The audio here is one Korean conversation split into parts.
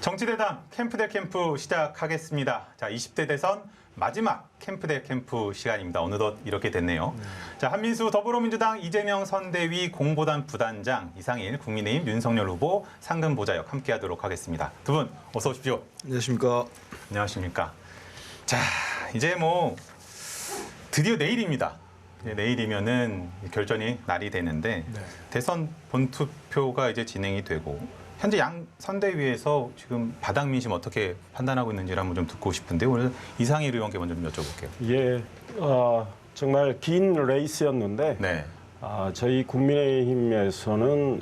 정치대담 캠프 대 캠프 시작하겠습니다. 자, 20대 대선 마지막 캠프 대 캠프 시간입니다. 어느덧 이렇게 됐네요. 자, 한민수 더불어민주당 이재명 선대위 공보단 부단장, 이상일 국민의힘 윤석열 후보 상근 보좌역 함께하도록 하겠습니다. 두 분 어서 오십시오. 안녕하십니까. 안녕하십니까. 자, 이제 뭐 드디어 내일입니다. 내일이면은 결전이 날이 되는데 대선 본투표가 이제 진행이 되고 현재 양 선대위에서 지금 바닥 민심 어떻게 판단하고 있는지를 한번 좀 듣고 싶은데 오늘 이상일 의원께 먼저 좀 여쭤볼게요. 예, 정말 긴 레이스였는데 네. 저희 국민의힘에서는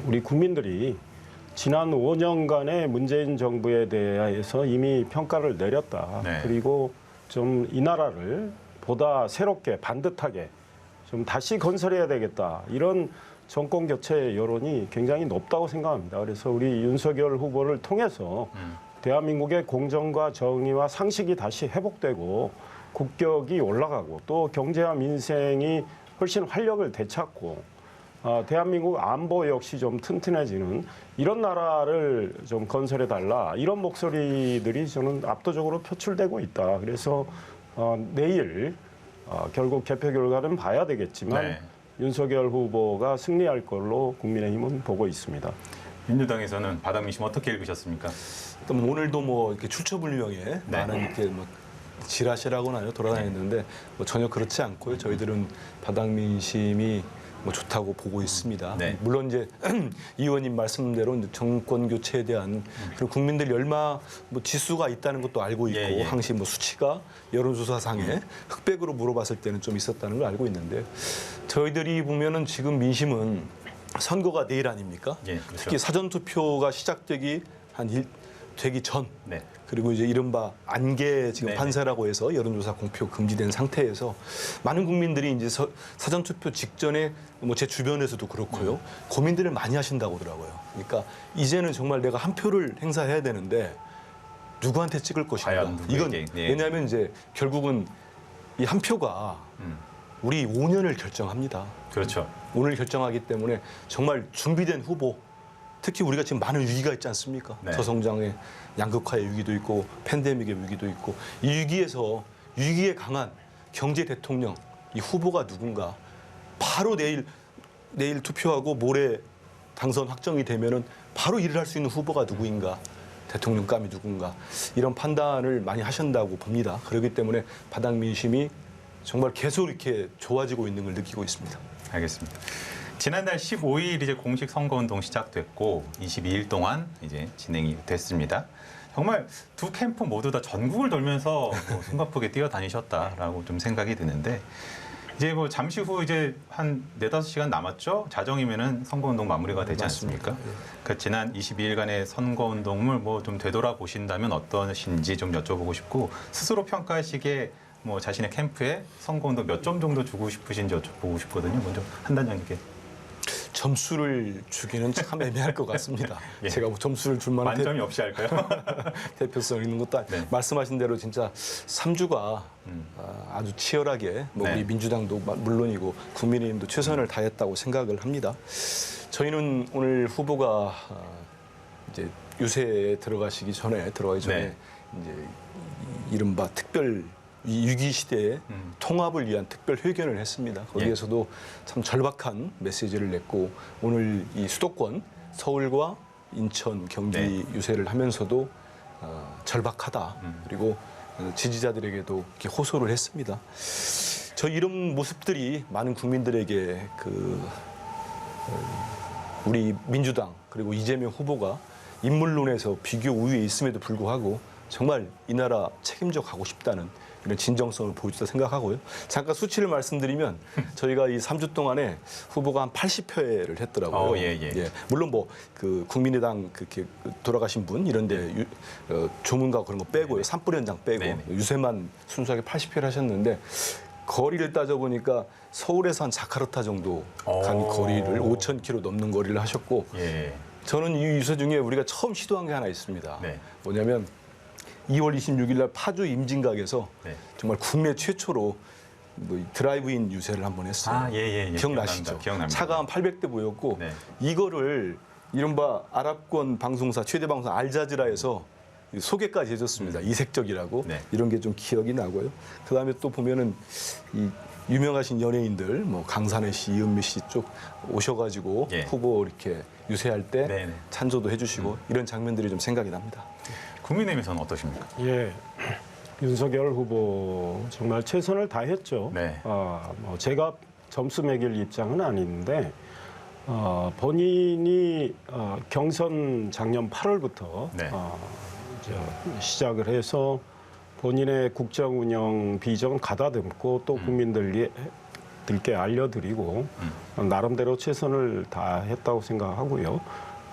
우리 국민들이 지난 5년간의 문재인 정부에 대해서 이미 평가를 내렸다. 네. 그리고 좀 이 나라를 보다 새롭게 반듯하게 좀 다시 건설해야 되겠다. 이런 정권 교체 여론이 굉장히 높다고 생각합니다. 그래서 우리 윤석열 후보를 통해서 대한민국의 공정과 정의와 상식이 다시 회복되고 국격이 올라가고 또 경제와 민생이 훨씬 활력을 되찾고 대한민국 안보 역시 좀 튼튼해지는 이런 나라를 좀 건설해달라. 이런 목소리들이 저는 압도적으로 표출되고 있다. 그래서 내일 결국 개표 결과는 봐야 되겠지만 네. 윤석열 후보가 승리할 걸로 국민의힘은 보고 있습니다. 민주당에서는 바닥 민심 어떻게 읽으셨습니까? 오늘도 뭐 이렇게 출처불명의 많은 이렇게 뭐 지라시라고나요 돌아다녔는데 뭐 전혀 그렇지 않고요. 저희들은 바닥 민심이 뭐 좋다고 보고 있습니다. 네. 물론 이제 이 의원님 말씀대로 이제 정권 교체에 대한 그리고 국민들 열마 뭐 지수가 있다는 것도 알고 있고 예. 항시 뭐 수치가 여론조사상에 흑백으로 물어봤을 때는 좀 있었다는 걸 알고 있는데 저희들이 보면은 지금 민심은 선거가 내일 아닙니까? 예, 그렇죠. 특히 사전 투표가 시작되기 되기 전 네. 그리고 이제 이른바 안개 지금 네네. 판세라고 해서 여론조사 공표 금지된 상태에서 많은 국민들이 이제 사전 투표 직전에 뭐 제 주변에서도 그렇고요 고민들을 많이 하신다고 하더라고요. 그러니까 이제는 정말 내가 한 표를 행사해야 되는데 누구한테 찍을 것인가? 과연 누구에게? 이건 예. 왜냐하면 이제 결국은 이 한 표가 우리 5년을 결정합니다. 그렇죠. 오늘 결정하기 때문에 정말 준비된 후보. 특히 우리가 지금 많은 위기가 있지 않습니까? 네. 저성장의 양극화의 위기도 있고 팬데믹의 위기도 있고 이 위기에서 위기에 강한 경제 대통령 이 후보가 누군가 바로 내일 투표하고 모레 당선 확정이 되면은 바로 일을 할 수 있는 후보가 누구인가 대통령감이 누군가 이런 판단을 많이 하신다고 봅니다. 그렇기 때문에 바닥 민심이 정말 계속 이렇게 좋아지고 있는 걸 느끼고 있습니다. 알겠습니다. 지난달 15일 이제 공식 선거운동 시작됐고 22일 동안 이제 진행이 됐습니다. 정말 두 캠프 모두 다 전국을 돌면서 뭐 숨가쁘게 뛰어다니셨다라고 좀 생각이 드는데 이제 뭐 잠시 후 이제 한 4-5시간 남았죠. 자정이면은 선거운동 마무리가 되지 않습니까? 그 지난 22일간의 선거운동을 뭐 좀 되돌아보신다면 어떠신지 좀 여쭤보고 싶고 스스로 평가하시기에 뭐 자신의 캠프에 선거운동 몇 점 정도 주고 싶으신지 여쭤보고 싶거든요. 먼저 한단장님께. 점수를 주기는 참 애매할 것 같습니다. 예. 제가 뭐 점수를 줄 만한 만점이 없이 할까요? 대표성 있는 것도 네. 말씀하신 대로 진짜 3주가 아주 치열하게 뭐 네. 우리 민주당도 물론이고 국민의힘도 최선을 다했다고 생각을 합니다. 저희는 오늘 후보가 이제 유세에 들어가기 전에 네. 이제 이른바 특별 이 위기 시대에 통합을 위한 특별 회견을 했습니다. 거기에서도 참 절박한 메시지를 냈고 오늘 이 수도권 서울과 인천, 경기 유세를 하면서도 절박하다. 그리고 지지자들에게도 이렇게 호소를 했습니다. 저희 이런 모습들이 많은 국민들에게 우리 민주당 그리고 이재명 후보가 인물론에서 비교 우위에 있음에도 불구하고 정말 이 나라 책임져 가고 싶다는 이런 진정성을 보여주다 생각하고요. 잠깐 수치를 말씀드리면 저희가 이 3주 동안에 후보가 한 80회를 했더라고요. 예. 물론 뭐 그 국민의당 그렇게 돌아가신 분 이런데 조문가 그런 거 빼고요. 산불 현장 빼고 네네. 유세만 순수하게 80회를 하셨는데 거리를 따져보니까 서울에서 한 자카르타 정도 간 거리를 5,000km 넘는 거리를 하셨고 예. 저는 이 유세 중에 우리가 처음 시도한 게 하나 있습니다. 네. 뭐냐면 2월 26일 날 파주 임진각에서 네. 정말 국내 최초로 뭐 드라이브인 유세를 한번 했어요. 예. 기억나시죠? 기억납니다. 차가 한 800대 보였고 네. 이거를 이른바 아랍권 방송사 최대 방송 알자지라에서 소개까지 해줬습니다. 이색적이라고 네. 이런 게 좀 기억이 나고요. 그다음에 또 보면은 이 유명하신 연예인들 뭐 강산의 씨, 이은미 씨 쪽 오셔가지고 예. 후보 이렇게 유세할 때 네네. 찬조도 해주시고 이런 장면들이 좀 생각이 납니다. 국민의힘에서는 어떠십니까? 예. 윤석열 후보 정말 최선을 다했죠. 네. 뭐 제가 점수 매길 입장은 아닌데 본인이 경선 작년 8월부터 네. 시작을 해서 본인의 국정 운영 비전 가다듬고 또 국민들께 알려드리고 나름대로 최선을 다했다고 생각하고요.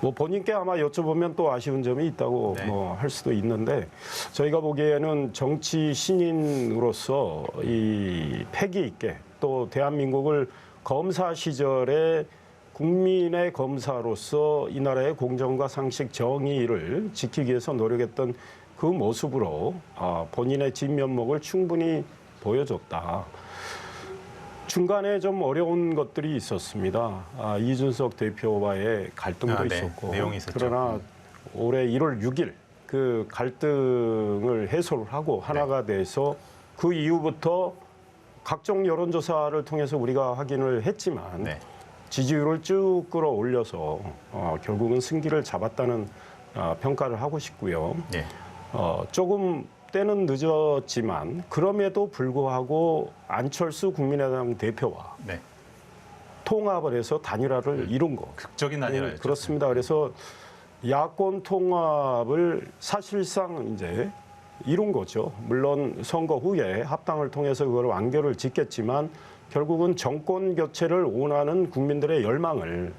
뭐 본인께 아마 여쭤보면 또 아쉬운 점이 있다고 네. 뭐 할 수도 있는데 저희가 보기에는 정치 신인으로서 이 패기 있게 또 대한민국을 검사 시절에 국민의 검사로서 이 나라의 공정과 상식 정의를 지키기 위해서 노력했던 그 모습으로 본인의 진면목을 충분히 보여줬다. 중간에 좀 어려운 것들이 있었습니다. 이준석 대표와의 갈등도 네. 있었고 내용이 있었죠. 그러나 올해 1월 6일 그 갈등을 해소를 하고 하나가 돼서 그 이후부터 각종 여론조사를 통해서 우리가 확인을 했지만 네. 지지율을 쭉 끌어올려서 결국은 승기를 잡았다는 평가를 하고 싶고요. 네. 조금 때는 늦었지만 그럼에도 불구하고 안철수 국민의당 대표와 네. 통합을 해서 단일화를 이룬 거. 극적인 단일화였죠. 그렇습니다. 그래서 야권 통합을 사실상 이제 이룬 거죠. 물론 선거 후에 합당을 통해서 그걸 완결을 짓겠지만 결국은 정권 교체를 원하는 국민들의 열망을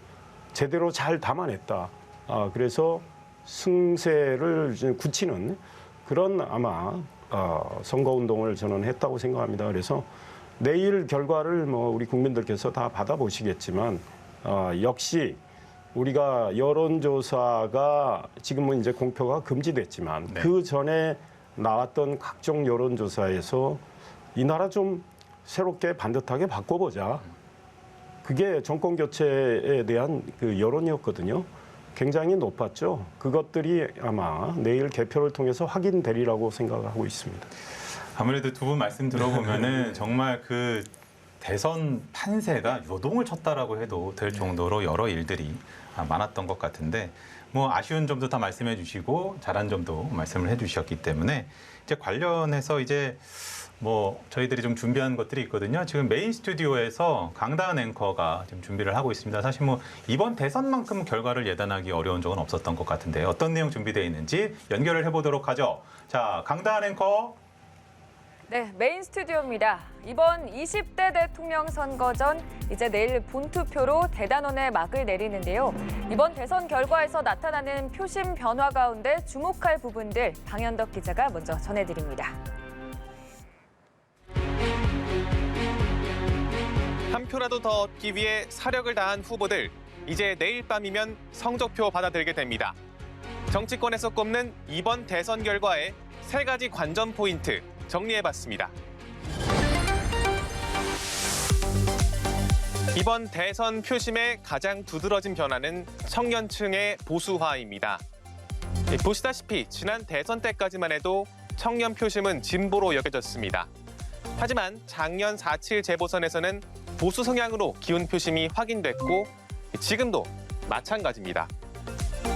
제대로 잘 담아냈다. 그래서 승세를 이제 굳히는 그런 아마 선거 운동을 저는 했다고 생각합니다. 그래서 내일 결과를 뭐 우리 국민들께서 다 받아보시겠지만 역시 우리가 여론조사가 지금은 이제 공표가 금지됐지만 네. 그 전에 나왔던 각종 여론조사에서 이 나라 좀 새롭게 반듯하게 바꿔보자. 그게 정권 교체에 대한 그 여론이었거든요. 굉장히 높았죠. 그것들이 아마 내일 개표를 통해서 확인되리라고 생각하고 있습니다. 아무래도 두 분 말씀 들어보면은 정말 그 대선 판세가 요동을 쳤다라고 해도 될 정도로 여러 일들이 많았던 것 같은데 뭐 아쉬운 점도 다 말씀해 주시고 잘한 점도 말씀을 해 주셨기 때문에 이제 관련해서 이제 뭐 저희들이 좀 준비한 것들이 있거든요. 지금 메인 스튜디오에서 강다은 앵커가 지금 준비를 하고 있습니다. 사실 뭐 이번 대선만큼 결과를 예단하기 어려운 적은 없었던 것 같은데 어떤 내용 준비되어 있는지 연결을 해보도록 하죠. 자, 강다은 앵커. 네, 메인 스튜디오입니다. 이번 20대 대통령 선거 전 이제 내일 본투표로 대단원의 막을 내리는데요. 이번 대선 결과에서 나타나는 표심 변화 가운데 주목할 부분들 방현덕 기자가 먼저 전해드립니다. 한 표라도 더 얻기 위해 사력을 다한 후보들, 이제 내일 밤이면 성적표 받아들게 됩니다. 정치권에서 꼽는 이번 대선 결과의 3가지 관전 포인트 정리해봤습니다. 이번 대선 표심의 가장 두드러진 변화는 청년층의 보수화입니다. 보시다시피 지난 대선 때까지만 해도 청년 표심은 진보로 여겨졌습니다. 하지만 작년 4.7 재보선에서는 보수 성향으로 기운 표심이 확인됐고 지금도 마찬가지입니다.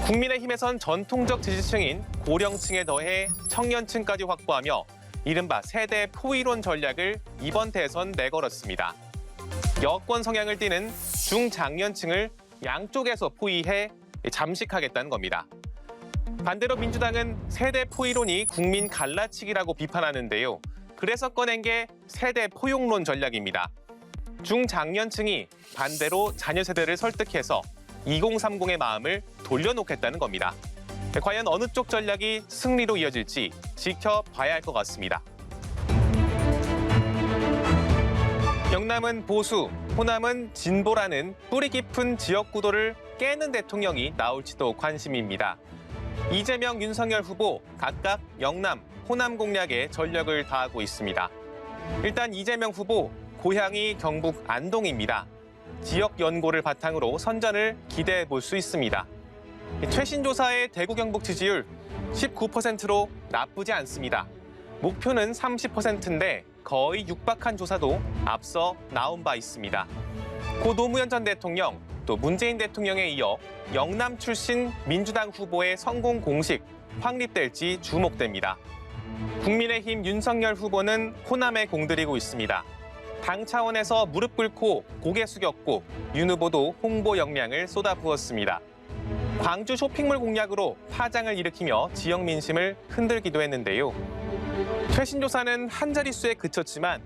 국민의힘에선 전통적 지지층인 고령층에 더해 청년층까지 확보하며 이른바 세대 포위론 전략을 이번 대선 내걸었습니다. 여권 성향을 띠는 중장년층을 양쪽에서 포위해 잠식하겠다는 겁니다. 반대로 민주당은 세대 포위론이 국민 갈라치기라고 비판하는데요. 그래서 꺼낸 게 세대 포용론 전략입니다. 중장년층이 반대로 자녀 세대를 설득해서 2030의 마음을 돌려놓겠다는 겁니다. 과연 어느 쪽 전략이 승리로 이어질지 지켜봐야 할 것 같습니다. 영남은 보수, 호남은 진보라는 뿌리 깊은 지역 구도를 깨는 대통령이 나올지도 관심입니다. 이재명, 윤석열 후보 각각 영남, 호남 공략에 전력을 다하고 있습니다. 일단 이재명 후보 고향이 경북 안동입니다. 지역 연고를 바탕으로 선전을 기대해 볼 수 있습니다. 최신 조사의 대구 경북 지지율 19%로 나쁘지 않습니다. 목표는 30%인데 거의 육박한 조사도 앞서 나온 바 있습니다. 고 노무현 전 대통령, 또 문재인 대통령에 이어 영남 출신 민주당 후보의 성공 공식 확립될지 주목됩니다. 국민의힘 윤석열 후보는 호남에 공들이고 있습니다. 당 차원에서 무릎 꿇고 고개 숙였고 윤 후보도 홍보 역량을 쏟아부었습니다. 광주 쇼핑몰 공약으로 파장을 일으키며 지역 민심을 흔들기도 했는데요. 최신 조사는 한 자릿수에 그쳤지만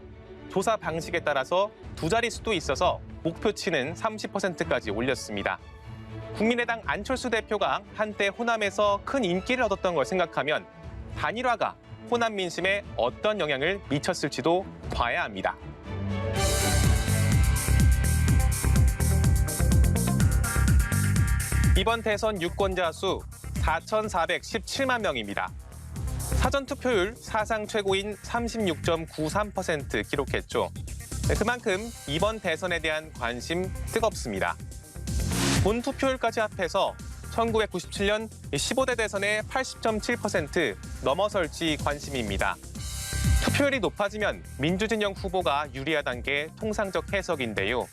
조사 방식에 따라서 두 자릿수도 있어서 목표치는 30%까지 올렸습니다. 국민의당 안철수 대표가 한때 호남에서 큰 인기를 얻었던 걸 생각하면 단일화가 호남 민심에 어떤 영향을 미쳤을지도 봐야 합니다. 이번 대선 유권자 수 4,417만 명입니다. 사전투표율 사상 최고인 36.93% 기록했죠. 그만큼 이번 대선에 대한 관심 뜨겁습니다. 본투표율까지 합해서 1997년 15대 대선의 80.7% 넘어설지 관심입니다. 투표율이 높아지면 민주진영 후보가 유리하다는 게 통상적 해석인데요.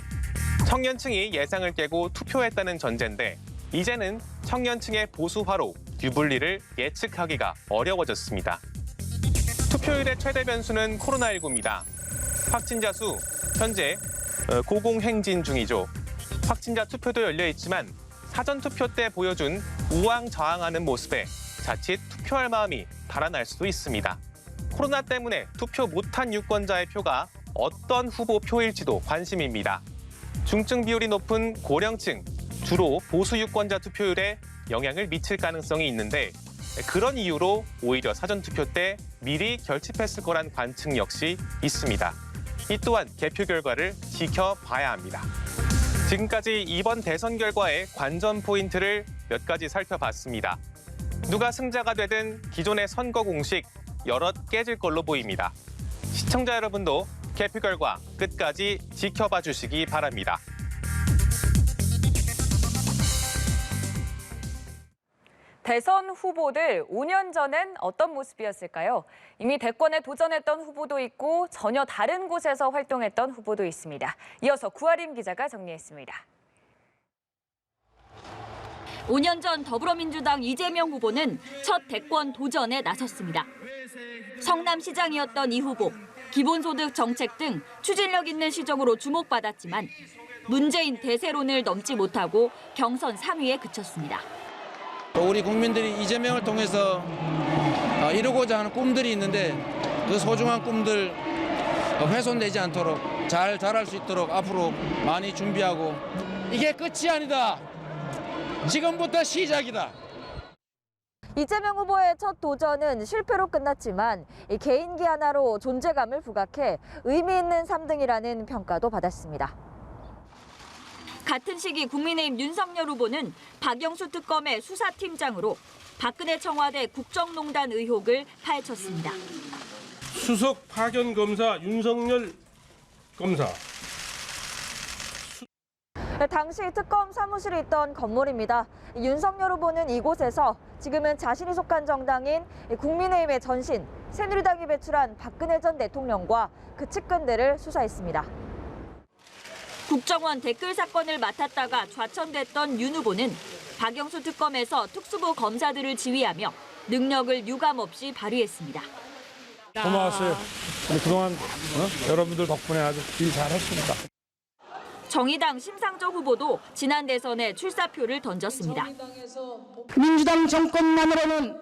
청년층이 예상을 깨고 투표했다는 전제인데 이제는 청년층의 보수화로 유불리를 예측하기가 어려워졌습니다. 투표율의 최대 변수는 코로나19입니다. 확진자 수 현재 고공행진 중이죠. 확진자 투표도 열려 있지만 사전투표 때 보여준 우왕좌왕하는 모습에 자칫 투표할 마음이 달아날 수도 있습니다. 코로나 때문에 투표 못한 유권자의 표가 어떤 후보 표일지도 관심입니다. 중증 비율이 높은 고령층, 주로 보수 유권자 투표율에 영향을 미칠 가능성이 있는데 그런 이유로 오히려 사전투표 때 미리 결집했을 거란 관측 역시 있습니다. 이 또한 개표 결과를 지켜봐야 합니다. 지금까지 이번 대선 결과의 관전 포인트를 몇 가지 살펴봤습니다. 누가 승자가 되든 기존의 선거 공식 여럿 깨질 걸로 보입니다. 시청자 여러분도 개표 결과 끝까지 지켜봐 주시기 바랍니다. 대선 후보들 5년 전엔 어떤 모습이었을까요? 이미 대권에 도전했던 후보도 있고 전혀 다른 곳에서 활동했던 후보도 있습니다. 이어서 구아림 기자가 정리했습니다. 5년 전 더불어민주당 이재명 후보는 첫 대권 도전에 나섰습니다. 성남시장이었던 이 후보, 기본소득 정책 등 추진력 있는 시정으로 주목받았지만 문재인 대세론을 넘지 못하고 경선 3위에 그쳤습니다. 우리 국민들이 이재명을 통해서 이루고자 하는 꿈들이 있는데 그 소중한 꿈들 훼손되지 않도록 잘 자랄 수 있도록 앞으로 많이 준비하고 이게 끝이 아니다. 지금부터 시작이다. 이재명 후보의 첫 도전은 실패로 끝났지만 개인기 하나로 존재감을 부각해 의미 있는 3등이라는 평가도 받았습니다. 같은 시기 국민의힘 윤석열 후보는 박영수 특검의 수사팀장으로 박근혜 청와대 국정농단 의혹을 파헤쳤습니다. 수석 파견 검사 윤석열 검사. 당시 특검 사무실이 있던 건물입니다. 윤석열 후보는 이곳에서 지금은 자신이 속한 정당인 국민의힘의 전신 새누리당이 배출한 박근혜 전 대통령과 그 측근들을 수사했습니다. 국정원 댓글 사건을 맡았다가 좌천됐던 윤 후보는 박영수 특검에서 특수부 검사들을 지휘하며 능력을 유감없이 발휘했습니다. 고마웠어요. 그동안 여러분들 덕분에 아주 일 잘했습니다. 정의당 심상정 후보도 지난 대선에 출사표를 던졌습니다. 민주당 정권만으로는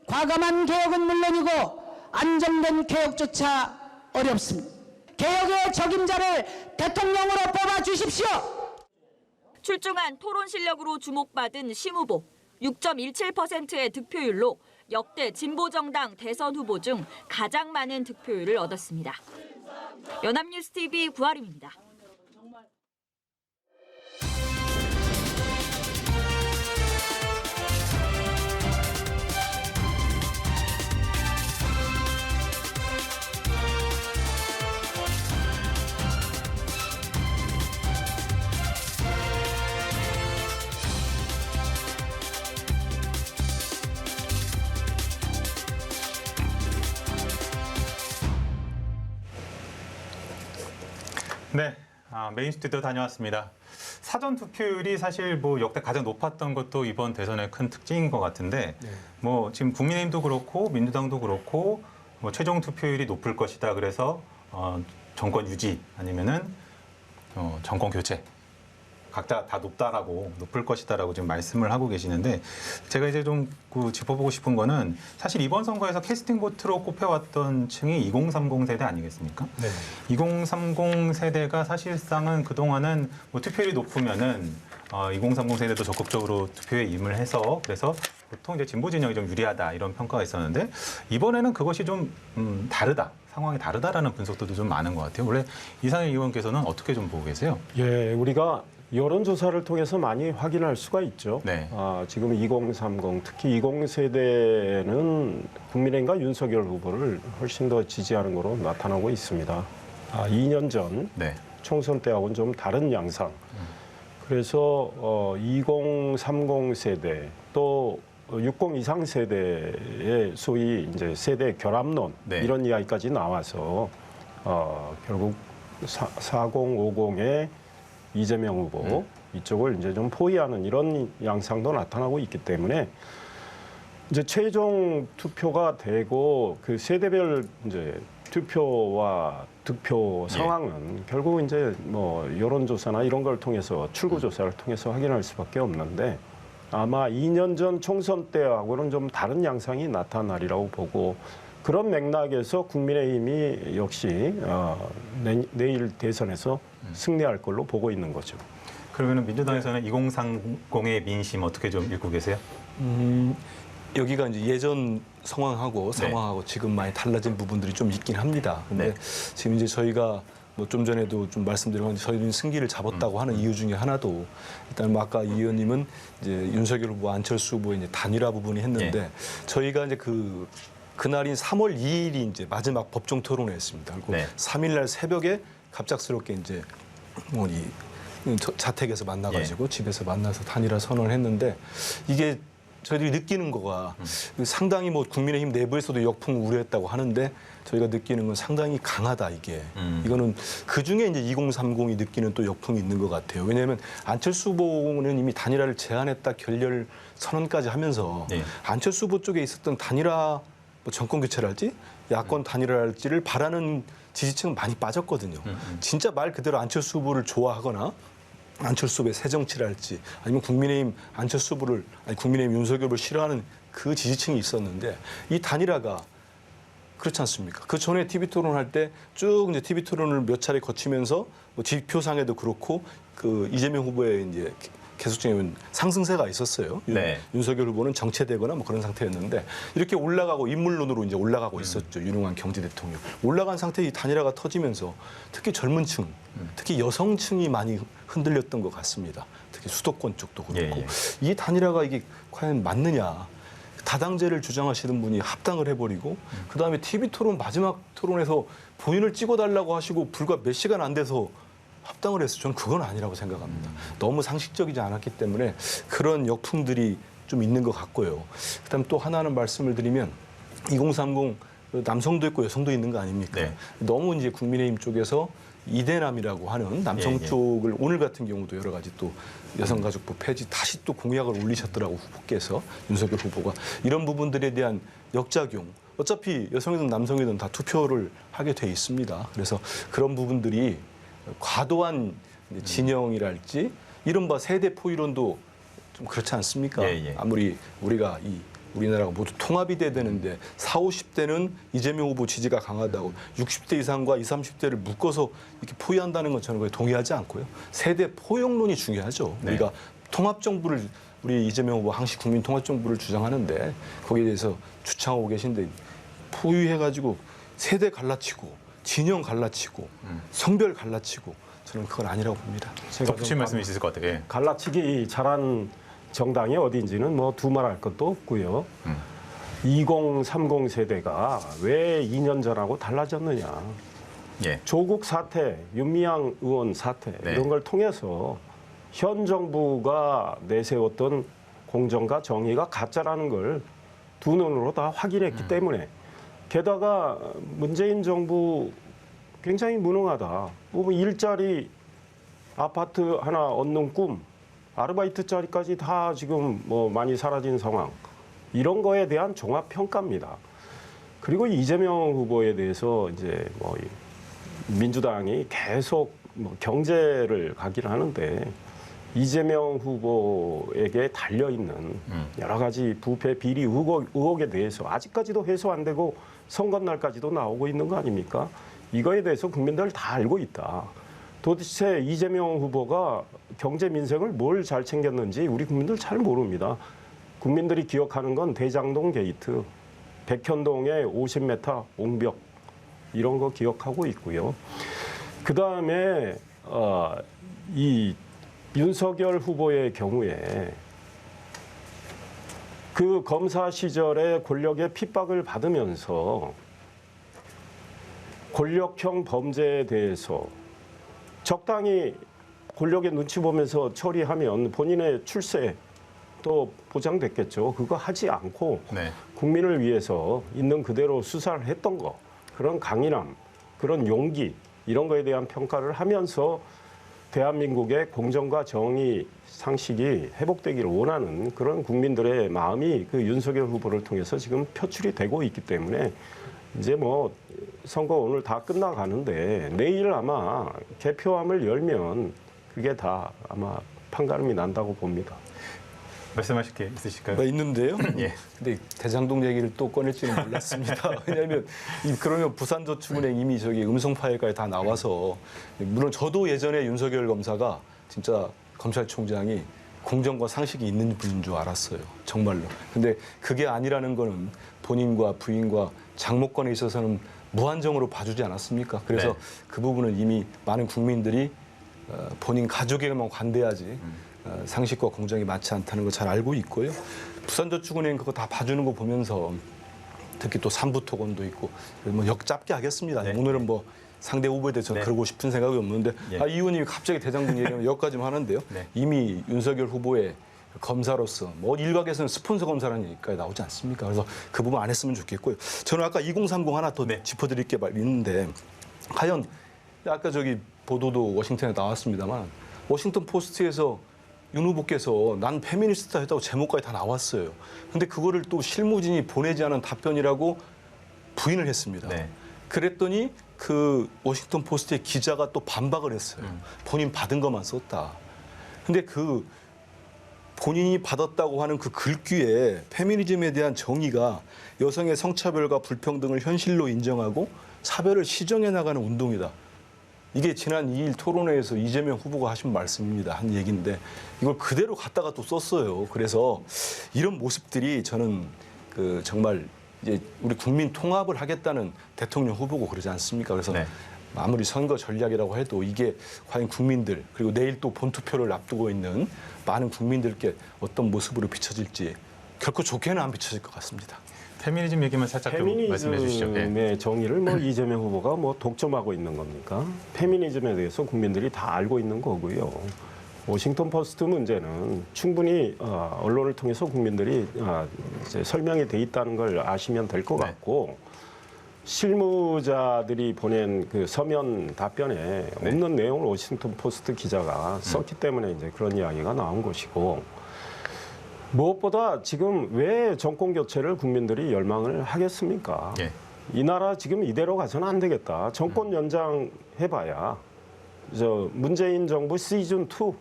과감한 개혁은 물론이고 안정된 개혁조차 어렵습니다. 개혁의 적임자를 대통령으로 뽑아주십시오. 출중한 토론 실력으로 주목받은 심 후보, 6.17%의 득표율로 역대 진보정당 대선 후보 중 가장 많은 득표율을 얻었습니다. 연합뉴스TV 구아림입니다. 네, 메인 스튜디오 다녀왔습니다. 사전 투표율이 사실 뭐 역대 가장 높았던 것도 이번 대선의 큰 특징인 것 같은데, 뭐 지금 국민의힘도 그렇고 민주당도 그렇고 뭐 최종 투표율이 높을 것이다. 그래서 정권 유지 아니면은 정권 교체. 각자 다 높을 것이다라고 지금 말씀을 하고 계시는데, 제가 이제 좀 짚어보고 싶은 거는 사실 이번 선거에서 캐스팅 보트로 꼽혀왔던 층이 2030 세대 아니겠습니까? 네. 2030 세대가 사실상은 그동안은 뭐 투표율이 높으면은 2030 세대도 적극적으로 투표에 임을 해서 그래서 보통 이제 진보 진영이 좀 유리하다 이런 평가가 있었는데, 이번에는 그것이 좀 다르다. 상황이 다르다라는 분석들도 좀 많은 것 같아요. 원래 이상일 의원께서는 어떻게 좀 보고 계세요? 예, 우리가 여론조사를 통해서 많이 확인할 수가 있죠. 네. 지금 2030, 특히 20세대는 국민의힘과 윤석열 후보를 훨씬 더 지지하는 거로 나타나고 있습니다. 2년 전 네. 총선 때하고는 좀 다른 양상. 그래서 2030 세대 또 60 이상 세대의 소위 이제 세대 결합론 네. 이런 이야기까지 나와서 결국 4050의 이재명 후보 이쪽을 이제 좀 포위하는 이런 양상도 나타나고 있기 때문에 이제 최종 투표가 되고 그 세대별 이제 투표와 득표 상황은 결국 이제 뭐 여론조사나 이런 걸 통해서 출구조사를 통해서 확인할 수밖에 없는데, 아마 2년 전 총선 때하고는 좀 다른 양상이 나타나리라고 보고, 그런 맥락에서 국민의힘이 역시 내일 대선에서 승리할 걸로 보고 있는 거죠. 그러면 민주당에서는 2030의 민심 어떻게 좀 읽고 계세요? 여기가 이제 예전 상황하고 네. 지금 많이 달라진 부분들이 좀 있긴 합니다. 근데 네. 지금 이제 저희가 뭐 좀 전에도 좀 말씀드린 건데, 저희는 승기를 잡았다고 하는 이유 중에 하나도 일단 뭐 아까 이 의원님은 이제 윤석열 후보, 안철수 후보의 이제 단일화 부분이 했는데, 저희가 이제 그날인 3월 2일이 이제 마지막 법정 토론을 했습니다. 그리고 네. 3일 날 새벽에 갑작스럽게 이제 자택에서 만나가지고 집에서 만나서 단일화 선언을 했는데, 이게 저희들이 느끼는 거가 상당히 뭐 국민의힘 내부에서도 역풍 우려했다고 하는데, 저희가 느끼는 건 상당히 강하다 이게. 이거는 그중에 이제 2030이 느끼는 또 역풍이 있는 것 같아요. 왜냐하면 안철수 후보는 이미 단일화를 제안했다 결렬 선언까지 하면서 네. 안철수 후보 쪽에 있었던 단일화 뭐 정권 교체랄지 야권 단일화랄지를 바라는 지지층은 많이 빠졌거든요. 진짜 말 그대로 안철수 후보를 좋아하거나 안철수 후보의 새 정치랄지 아니면 국민의힘 안철수 후보를 국민의힘 윤석열 후보를 싫어하는 그 지지층이 있었는데, 이 단일화가 그렇지 않습니까? 그 전에 TV 토론할 때 쭉 이제 TV 토론을 몇 차례 거치면서 뭐 지표상에도 그렇고 그 이재명 후보의 이제 계속적인 상승세가 있었어요. 네. 윤석열 후보는 정체되거나 뭐 그런 상태였는데, 이렇게 올라가고 인물론으로 이제 올라가고 있었죠. 유능한 경제 대통령. 올라간 상태에 이 단일화가 터지면서 특히 젊은 층, 특히 여성층이 많이 흔들렸던 것 같습니다. 특히 수도권 쪽도 그렇고. 이 단일화가 이게 과연 맞느냐. 다당제를 주장하시는 분이 합당을 해버리고, 그다음에 TV 토론 마지막 토론에서 본인을 찍어달라고 하시고 불과 몇 시간 안 돼서 합당을 해서 저는 그건 아니라고 생각합니다. 너무 상식적이지 않았기 때문에 그런 역풍들이 좀 있는 것 같고요. 그다음 또 하나는 말씀을 드리면 2030 남성도 있고 여성도 있는 거 아닙니까? 네. 너무 이제 국민의힘 쪽에서 이대남이라고 하는 남성 쪽을 오늘 같은 경우도 여러 가지 또 여성가족부 폐지 다시 또 공약을 올리셨더라고 후보께서, 윤석열 후보가. 이런 부분들에 대한 역작용, 어차피 여성이든 남성이든 다 투표를 하게 돼 있습니다. 그래서 그런 부분들이 과도한 진영이랄지 이른바 세대 포이론도 좀 그렇지 않습니까? 아무리 우리가 우리나라가 모두 통합이 돼야 되는데 40, 50대는 이재명 후보 지지가 강하다고 60대 이상과 20, 30대를 묶어서 이렇게 포위한다는 건 저는 거에 동의하지 않고요. 세대 포용론이 중요하죠. 네. 우리가 통합정부를, 우리 이재명 후보 항시 국민 통합정부를 주장하는데 거기에 대해서 주창하고 계신데, 포위해가지고 세대 갈라치고 진영 갈라치고 성별 갈라치고, 저는 그건 아니라고 봅니다. 덧붙일 말씀이 있을 것 같아요. 갈라치기 잘한 정당이 어딘지는 뭐 두말할 것도 없고요. 2030 세대가 왜 2년 전하고 달라졌느냐. 조국 사태, 윤미향 의원 사태 이런 걸 통해서 현 정부가 내세웠던 공정과 정의가 가짜라는 걸 두 눈으로 다 확인했기 때문에, 게다가 문재인 정부 굉장히 무능하다. 뭐 일자리 아파트 하나 얻는 꿈, 아르바이트 자리까지 다 지금 뭐 많이 사라진 상황. 이런 거에 대한 종합 평가입니다. 그리고 이재명 후보에 대해서 이제 뭐 민주당이 계속 뭐 경제를 가기를 하는데 이재명 후보에게 달려 있는 여러 가지 부패 비리 의혹에 대해서 아직까지도 해소 안 되고 선거 날까지도 나오고 있는 거 아닙니까? 이거에 대해서 국민들 다 알고 있다. 도대체 이재명 후보가 경제 민생을 뭘 잘 챙겼는지 우리 국민들 잘 모릅니다. 국민들이 기억하는 건 대장동 게이트, 백현동의 50m 옹벽 이런 거 기억하고 있고요. 그 다음에 이 윤석열 후보의 경우에 그 검사 시절에 권력의 핍박을 받으면서 권력형 범죄에 대해서 적당히 권력의 눈치 보면서 처리하면 본인의 출세 또 보장됐겠죠. 그거 하지 않고 네. 국민을 위해서 있는 그대로 수사를 했던 거, 그런 강인함, 그런 용기 이런 거에 대한 평가를 하면서 대한민국의 공정과 정의 상식이 회복되기를 원하는 그런 국민들의 마음이 그 윤석열 후보를 통해서 지금 표출이 되고 있기 때문에 이제 뭐 선거 오늘 다 끝나가는데 내일 아마 개표함을 열면 그게 다 아마 판가름이 난다고 봅니다. 말씀하실 게 있으실까요? 네, 있는데요. 예. 근데 대장동 얘기를 또 꺼낼지는 몰랐습니다. 왜냐하면 그러면 부산저축은행 이미 저기 음성 파일까지 다 나와서 물론 저도 예전에 윤석열 검사가 진짜 검찰총장이 공정과 상식이 있는 분인 줄 알았어요. 정말로. 근데 그게 아니라는 거는 본인과 부인과 장모권에 있어서는 무한정으로 봐주지 않았습니까? 그래서 네. 그 부분은 이미 많은 국민들이 본인 가족에게만 관대하지 상식과 공정이 맞지 않다는 거 잘 알고 있고요. 부산저축은행 그거 다 봐주는 거 보면서 특히 또 삼부토건도 있고 뭐 역잡게 하겠습니다. 네. 오늘은 뭐 상대 후보에 대해서 네. 그러고 싶은 생각이 없는데 예. 이 의원님이 갑자기 대장동 얘기하면 여기까지만 하는데요. 네. 이미 윤석열 후보의 검사로서 뭐 일각에서는 스폰서 검사라는 얘기까지 나오지 않습니까? 그래서 그 부분 안 했으면 좋겠고요. 저는 아까 2030 하나 더 네. 짚어드릴 게 있는데 과연 아까 저기 보도도 워싱턴에 나왔습니다만 워싱턴 포스트에서 윤 후보께서 난 페미니스트다 했다고 제목까지 다 나왔어요. 근데 그거를 또 실무진이 보내지 않은 답변이라고 부인을 했습니다. 네. 그랬더니 그 워싱턴 포스트의 기자가 또 반박을 했어요. 본인 받은 것만 썼다. 근데 그 본인이 받았다고 하는 그 글귀에 페미니즘에 대한 정의가 여성의 성차별과 불평등을 현실로 인정하고 차별을 시정해 나가는 운동이다. 이게 지난 2일 토론회에서 이재명 후보가 하신 말씀입니다. 한 얘기인데 이걸 그대로 갖다가 또 썼어요. 그래서 이런 모습들이 저는 그 정말 이제 우리 국민 통합을 하겠다는 대통령 후보고 그러지 않습니까? 그래서 네. 아무리 선거 전략이라고 해도 이게 과연 국민들 그리고 내일 또 본투표를 앞두고 있는 많은 국민들께 어떤 모습으로 비춰질지 결코 좋게는 안 비춰질 것 같습니다. 페미니즘 얘기만 살짝 좀 말씀해 주시죠. 예. 페미니즘의 정의를 뭐 이재명 후보가 뭐 독점하고 있는 겁니까? 페미니즘에 대해서 국민들이 다 알고 있는 거고요. 워싱턴 포스트 문제는 충분히 언론을 통해서 국민들이 이제 설명이 돼 있다는 걸 아시면 될 것 네. 같고 실무자들이 보낸 그 서면 답변에 없는 내용을 워싱턴 포스트 기자가 썼기 때문에 이제 그런 이야기가 나온 것이고 무엇보다 지금 왜 정권 교체를 국민들이 열망을 하겠습니까? 예. 이 나라 지금 이대로 가서는 안 되겠다. 정권 연장 해봐야 저 문재인 정부 시즌 2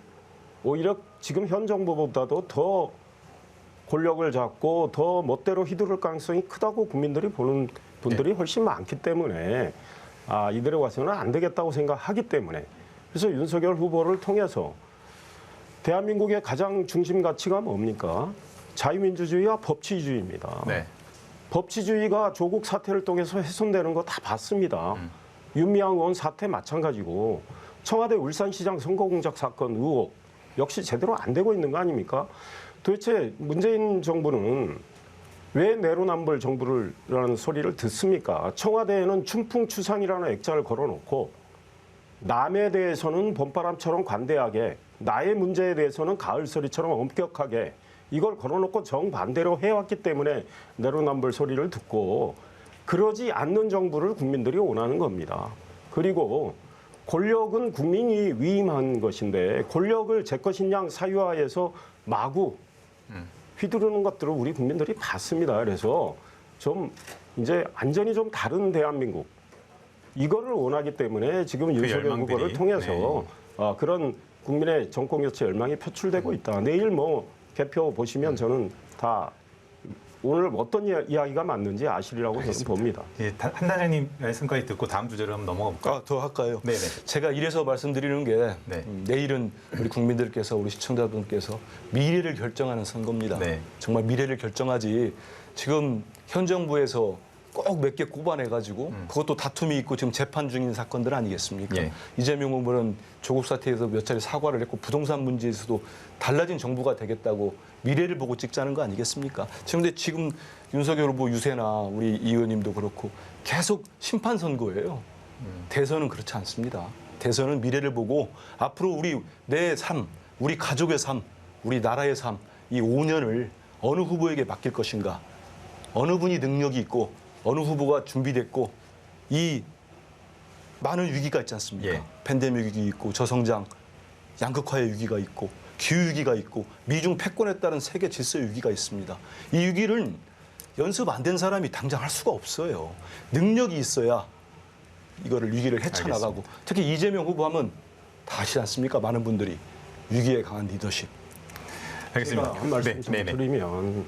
오히려 지금 현 정부보다도 더 권력을 잡고 더 멋대로 휘두를 가능성이 크다고 국민들이 보는 분들이 훨씬 많기 때문에 이대로 가서는 안 되겠다고 생각하기 때문에 그래서 윤석열 후보를 통해서 대한민국의 가장 중심 가치가 뭡니까? 자유민주주의와 법치주의입니다. 네. 법치주의가 조국 사태를 통해서 훼손되는 거 다 봤습니다. 윤미향 의원 사태 마찬가지고 청와대 울산시장 선거공작 사건 의혹 역시 제대로 안 되고 있는 거 아닙니까? 도대체 문재인 정부는 왜 내로남불 정부라는 소리를 듣습니까? 청와대에는 춘풍추상이라는 액자를 걸어놓고 남에 대해서는 봄바람처럼 관대하게 나의 문제에 대해서는 가을소리처럼 엄격하게 이걸 걸어놓고 정반대로 해왔기 때문에 내로남불 소리를 듣고 그러지 않는 정부를 국민들이 원하는 겁니다. 그리고 권력은 국민이 위임한 것인데 권력을 제 것인 양 사유화해서 마구 휘두르는 것들을 우리 국민들이 봤습니다. 그래서 좀 이제 완전히 좀 다른 대한민국 이거를 원하기 때문에 지금 윤석열 열망들이. 후보를 통해서 그런 국민의 정권 교체 열망이 표출되고 있다. 내일 뭐 개표 보시면 저는 다 오늘 어떤 이야기가 맞는지 아시리라고 저는 봅니다. 예, 한 단장님 말씀까지 듣고 다음 주제로 한번 넘어가 볼까요? 더 할까요? 네네. 제가 이래서 말씀드리는 게 네. 내일은 우리 국민들께서 우리 시청자분께서 미래를 결정하는 선거입니다. 네. 정말 미래를 결정하지 지금 현 정부에서 꼭 몇 개 꼽아내가지고 그것도 다툼이 있고 지금 재판 중인 사건들 아니겠습니까? 예. 이재명 후보는 조국 사태에서 몇 차례 사과를 했고 부동산 문제에서도 달라진 정부가 되겠다고 미래를 보고 찍자는 거 아니겠습니까? 그런데 지금 윤석열 후보 유세나 우리 이 의원님도 그렇고 계속 심판 선거예요. 대선은 그렇지 않습니다. 대선은 미래를 보고 앞으로 우리 내 삶, 우리 가족의 삶, 우리 나라의 삶, 이 5년을 어느 후보에게 맡길 것인가, 어느 분이 능력이 있고 어느 후보가 준비됐고 이 많은 위기가 있지 않습니까? 예. 팬데믹 위기 있고 저성장, 양극화의 위기가 있고 기후 위기가 있고 미중 패권에 따른 세계 질서 위기가 있습니다. 이 위기를 연습 안 된 사람이 당장 할 수가 없어요. 능력이 있어야 이거를 위기를 헤쳐나가고 특히 이재명 후보 하면 다 아시지 않습니까? 많은 분들이 위기에 강한 리더십. 알겠습니다. 한 말씀 좀 네네. 드리면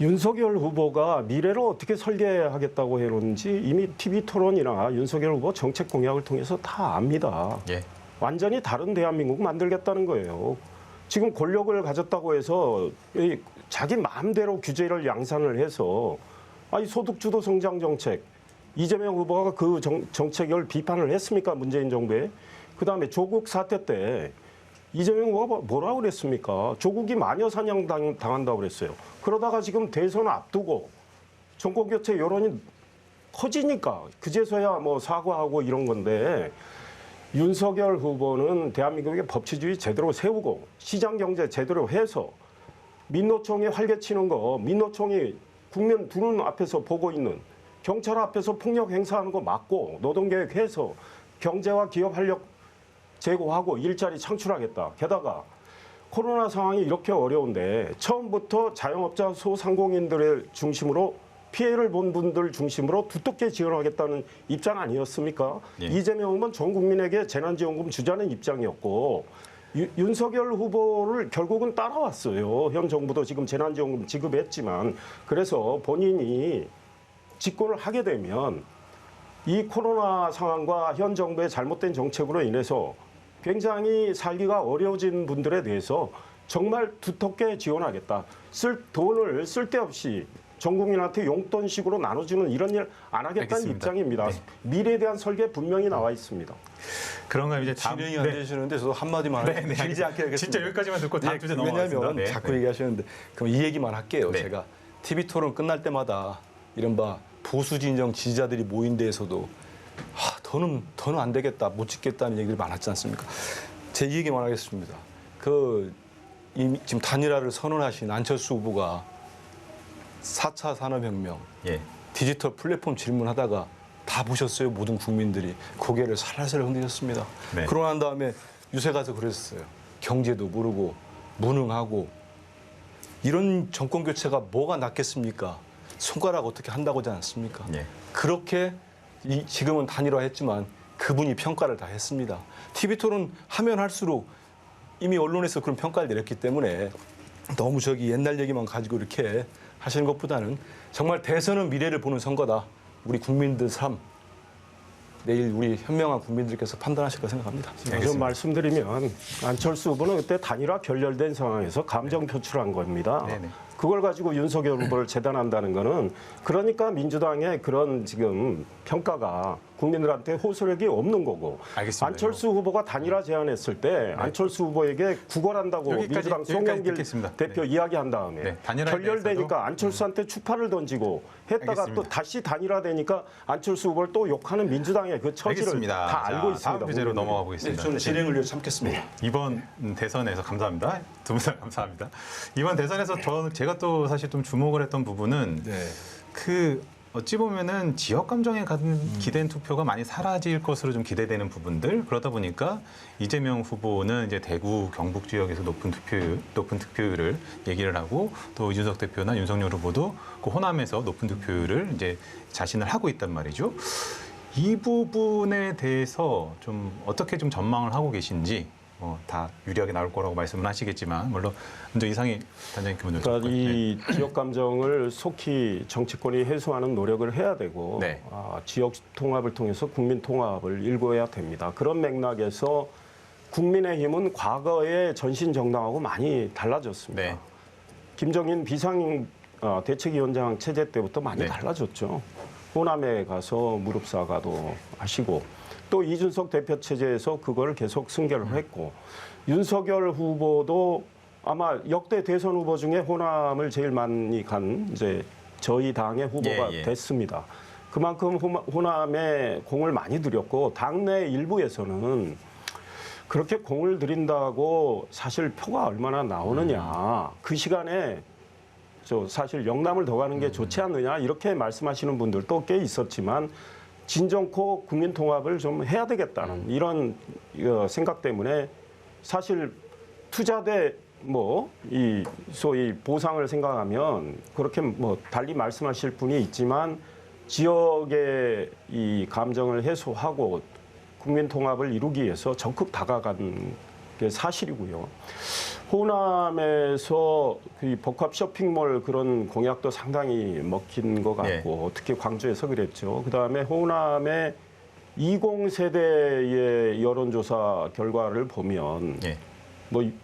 윤석열 후보가 미래를 어떻게 설계하겠다고 해놓은지 이미 TV토론이나 윤석열 후보 정책 공약을 통해서 다 압니다. 예. 완전히 다른 대한민국 만들겠다는 거예요. 지금 권력을 가졌다고 해서 이 자기 마음대로 규제를 양산을 해서 아니 소득주도 성장 정책 이재명 후보가 그 정책을 비판을 했습니까? 문재인 정부에. 그다음에 조국 사태 때 이재명 후보가 뭐라고 그랬습니까? 조국이 마녀 사냥 당한다고 그랬어요. 그러다가 지금 대선 앞두고 정권 교체 여론이 커지니까 그제서야 뭐 사과하고 이런 건데 윤석열 후보는 대한민국의 법치주의 제대로 세우고 시장 경제 제대로 해서 민노총이 활개치는 거 민노총이 국민 두 눈 앞에서 보고 있는 경찰 앞에서 폭력 행사하는 거 막고 노동계획 해서 경제와 기업 활력 제고하고 일자리 창출하겠다. 게다가 코로나 상황이 이렇게 어려운데 처음부터 자영업자 소상공인들을 중심으로 피해를 본 분들 중심으로 두텁게 지원하겠다는 입장 아니었습니까? 예. 이재명 후보는 전 국민에게 재난지원금 주자는 입장이었고 윤석열 후보를 결국은 따라왔어요. 현 정부도 지금 재난지원금 지급했지만 그래서 본인이 집권을 하게 되면 이 코로나 상황과 현 정부의 잘못된 정책으로 인해서 굉장히 살기가 어려워진 분들에 대해서 정말 두텁게 지원하겠다. 쓸 돈을 쓸데없이 전 국민한테 용돈식으로 나눠주는 이런 일 안 하겠다는 알겠습니다. 입장입니다. 네. 미래에 대한 설계 분명히 나와 있습니다. 그런가 이제 다음 진행이 안 되시는데 저도 한마디만 네, 네, 길지 않게 하겠습니다. 진짜 여기까지만 듣고 다음 주제 넘어가겠습니다. 왜냐하면 네, 자꾸 네. 얘기하시는데 그럼 이 얘기만 할게요. 네. 제가 TV 토론 끝날 때마다 이른바 보수 진영 지지자들이 모인 데에서도 더는 안 되겠다, 못 짓겠다는 얘기를 많았지 않습니까? 제 이 얘기만 하겠습니다. 지금 단일화를 선언하신 안철수 후보가 4차 산업혁명, 예. 디지털 플랫폼 질문하다가 다 보셨어요. 모든 국민들이 고개를 살살 흔드셨습니다. 네. 그러고 난 다음에 유세 가서 그랬어요. 경제도 모르고 무능하고 이런 정권 교체가 뭐가 낫겠습니까? 손가락 어떻게 한다고 하지 않습니까? 예. 그렇게 지금은 단일화했지만 그분이 평가를 다 했습니다. TV토론 하면 할수록 이미 언론에서 그런 평가를 내렸기 때문에 너무 옛날 얘기만 가지고 이렇게 하시는 것보다는 정말 대선은 미래를 보는 선거다. 우리 국민들 삶, 내일 우리 현명한 국민들께서 판단하실 거라 생각합니다. 좀 말씀드리면 안철수 후보는 그때 단일화 결렬된 상황에서 감정 표출한 겁니다. 네네. 그걸 가지고 윤석열 후보를 재단한다는 거는 그러니까 민주당의 그런 지금 평가가 국민들한테 호소력이 없는 거고 알겠습니다. 안철수 후보가 단일화 제안했을 때 안철수 후보에게 구걸한다고 민주당 송영길 듣겠습니다. 대표 네. 이야기한 다음에 네, 단일화에 결렬되니까 대해서도 안철수한테 추파를 던지고 했다가 알겠습니다. 또 다시 단일화되니까 안철수 후보를 또 욕하는 민주당의 그 처지를 알겠습니다. 다 알고 있습니다. 다음 주제로 국민들이. 넘어가 네, 보겠습니다. 저는 진행을 위해 참겠습니다. 이번 대선에서 감사합니다. 두 분 다 감사합니다. 이번 대선에서 제가 또 사실 좀 주목을 했던 부분은 네. 어찌 보면은 지역 감정에 기댄 투표가 많이 사라질 것으로 좀 기대되는 부분들 그러다 보니까 이재명 후보는 이제 대구 경북 지역에서 높은 득표율을 얘기를 하고 또 이준석 대표나 윤석열 후보도 그 호남에서 높은 득표율을 이제 자신을 하고 있단 말이죠. 이 부분에 대해서 좀 어떻게 좀 전망을 하고 계신지 다 유리하게 나올 거라고 말씀은 하시겠지만 물론 먼저 이상희 단장님께 먼저 그러니까 이 지역 감정을 속히 정치권이 해소하는 노력을 해야 되고 네. 지역 통합을 통해서 국민 통합을 일궈야 됩니다. 그런 맥락에서 국민의힘은 과거의 전신 정당하고 많이 달라졌습니다. 네. 김정인 비상 대책위원장 체제 때부터 많이 네. 달라졌죠. 호남에 가서 무릎 사과도 하시고 또 이준석 대표 체제에서 그걸 계속 승계를 했고 윤석열 후보도 아마 역대 대선 후보 중에 호남을 제일 많이 간 이제 저희 당의 후보가 됐습니다. 그만큼 호남에 공을 많이 들였고 당내 일부에서는 그렇게 공을 들인다고 사실 표가 얼마나 나오느냐 그 시간에 사실 영남을 더 가는 게 좋지 않느냐 이렇게 말씀하시는 분들도 꽤 있었지만 진정코 국민 통합을 좀 해야 되겠다는 이런 생각 때문에 사실 투자대 이 소위 보상을 생각하면 그렇게 달리 말씀하실 분이 있지만 지역의 이 감정을 해소하고 국민 통합을 이루기 위해서 적극 다가간 게 사실이고요. 호남에서 그 복합 쇼핑몰 그런 공약도 상당히 먹힌 것 같고 특히 광주에서 그랬죠. 그다음에 호남의 20세대의 여론조사 결과를 보면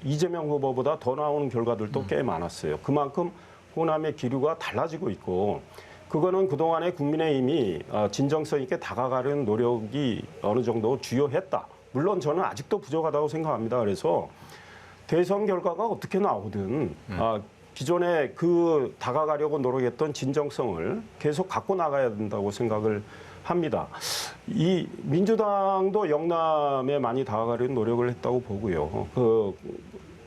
이재명 후보보다 더 나오는 결과들도 꽤 많았어요. 그만큼 호남의 기류가 달라지고 있고 그거는 그동안에 국민의힘이 진정성 있게 다가가려는 노력이 어느 정도 주요했다. 물론 저는 아직도 부족하다고 생각합니다. 그래서 대선 결과가 어떻게 나오든 기존에 그 다가가려고 노력했던 진정성을 계속 갖고 나가야 된다고 생각을 합니다. 이 민주당도 영남에 많이 다가가려는 노력을 했다고 보고요.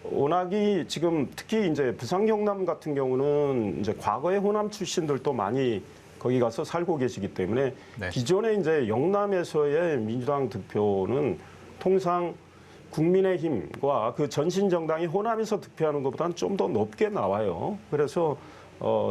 워낙이 지금 특히 이제 부산 경남 같은 경우는 이제 과거의 호남 출신들도 많이 거기 가서 살고 계시기 때문에 기존에 이제 영남에서의 민주당 득표는 통상 국민의힘과 그 전신 정당이 호남에서 득표하는 것보다는 좀 더 높게 나와요. 그래서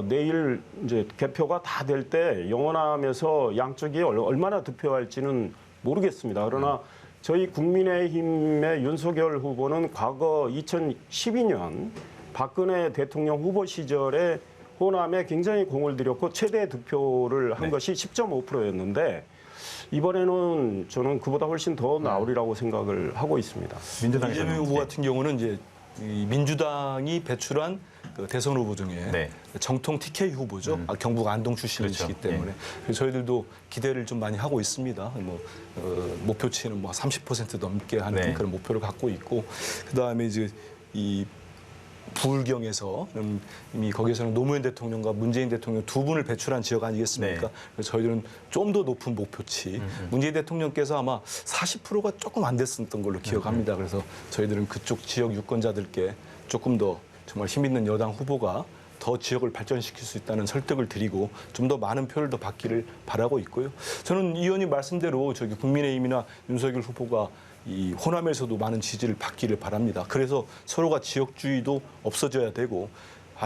내일 이제 개표가 다 될 때 영호남에서 양쪽이 얼마나 득표할지는 모르겠습니다. 그러나 저희 국민의힘의 윤석열 후보는 과거 2012년 박근혜 대통령 후보 시절에 호남에 굉장히 공을 들였고 최대 득표를 한 것이 10.5%였는데 이번에는 저는 그보다 훨씬 더 나오리라고 생각을 하고 있습니다. 이재명 후보 같은 경우는 이제 민주당이 배출한 그 대선 후보 중에 정통 TK 후보죠. 경북 안동 출신이시기 때문에 그래서 저희들도 기대를 좀 많이 하고 있습니다. 목표치는 30% 넘게 하는 그런 목표를 갖고 있고 그다음에 이제 이 부울경에서 이미 거기에서는 노무현 대통령과 문재인 대통령 두 분을 배출한 지역 아니겠습니까? 그래서 저희들은 좀 더 높은 목표치. 문재인 대통령께서 아마 40%가 조금 안 됐었던 걸로 기억합니다. 그래서 저희들은 그쪽 지역 유권자들께 조금 더 정말 힘 있는 여당 후보가 더 지역을 발전시킬 수 있다는 설득을 드리고 좀 더 많은 표를 더 받기를 바라고 있고요. 저는 이 의원님 말씀대로 저기 국민의힘이나 윤석열 후보가 이 호남에서도 많은 지지를 받기를 바랍니다. 그래서 서로가 지역주의도 없어져야 되고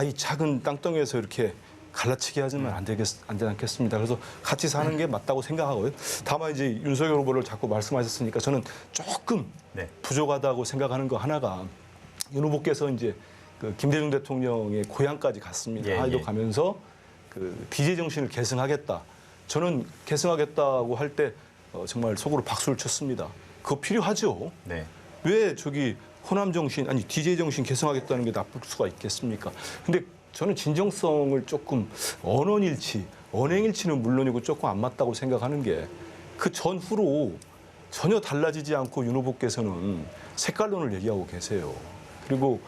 이 작은 땅덩이에서 이렇게 갈라치기 하지만 안 되지 않겠습니다. 그래서 같이 사는 게 맞다고 생각하고요. 다만 이제 윤석열 후보를 자꾸 말씀하셨으니까 저는 조금 부족하다고 생각하는 거 하나가 윤 후보께서 이제 그 김대중 대통령의 고향까지 갔습니다. 하이도 가면서 그 DJ 정신을 계승하겠다. 저는 계승하겠다고 할 때 정말 속으로 박수를 쳤습니다. 그거 필요하죠. 왜 저기 호남 정신 아니 DJ 정신 계승하겠다는 게 나쁠 수가 있겠습니까? 근데 저는 진정성을 조금 언언일치, 언행일치는 물론이고 조금 안 맞다고 생각하는 게 그 전후로 전혀 달라지지 않고 윤 후보께서는 색깔론을 얘기하고 계세요. 그리고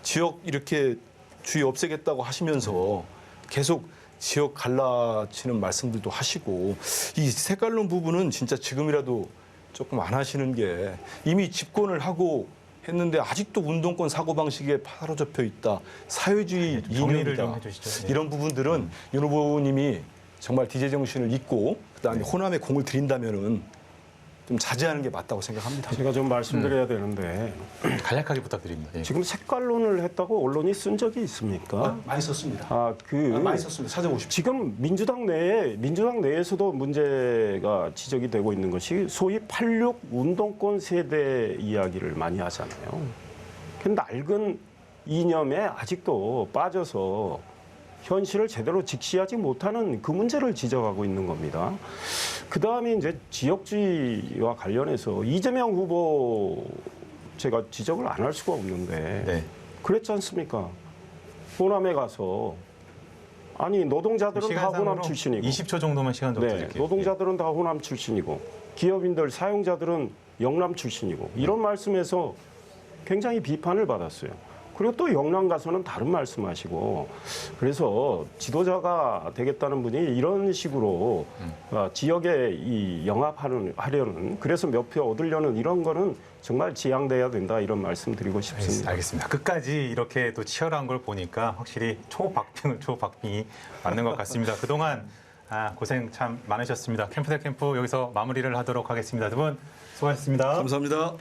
지역 이렇게 주의 없애겠다고 하시면서 계속 지역 갈라치는 말씀들도 하시고 이 색깔론 부분은 진짜 지금이라도 조금 안 하시는 게 이미 집권을 하고 했는데 아직도 운동권 사고방식에 사로잡혀 있다. 사회주의 이념이다. 이런 부분들은 윤 후보님이 정말 DJ 정신을 잊고 그다음에 호남에 공을 들인다면은 좀 자제하는 게 맞다고 생각합니다. 제가 좀 말씀드려야 되는데 간략하게 부탁드립니다. 예. 지금 색깔론을 했다고 언론이 쓴 적이 있습니까? 많이 썼습니다. 많이 썼습니다. 찾아보십시오. 지금 민주당 내에서도 문제가 지적이 되고 있는 것이 소위 86 운동권 세대 이야기를 많이 하잖아요. 그 낡은 이념에 아직도 빠져서 현실을 제대로 직시하지 못하는 그 문제를 지적하고 있는 겁니다. 그 다음에 이제 지역주의와 관련해서 이재명 후보 제가 지적을 안 할 수가 없는데 네. 그랬지 않습니까? 호남에 가서 아니 노동자들은 다 호남 시간상으로 출신이고 20초 정도만 시간 더 네, 드릴게요. 노동자들은 다 호남 출신이고 기업인들 사용자들은 영남 출신이고 이런 말씀에서 굉장히 비판을 받았어요. 그리고 또 영남 가서는 다른 말씀하시고 그래서 지도자가 되겠다는 분이 이런 식으로 지역에 이 영합하려는 그래서 몇 표 얻으려는 이런 거는 정말 지양돼야 된다 이런 말씀 드리고 싶습니다. 알겠습니다. 끝까지 이렇게 또 치열한 걸 보니까 확실히 초박빙이 맞는 것 같습니다. 그동안 고생 참 많으셨습니다. 캠프 대 캠프 여기서 마무리를 하도록 하겠습니다. 두 분 수고하셨습니다. 감사합니다.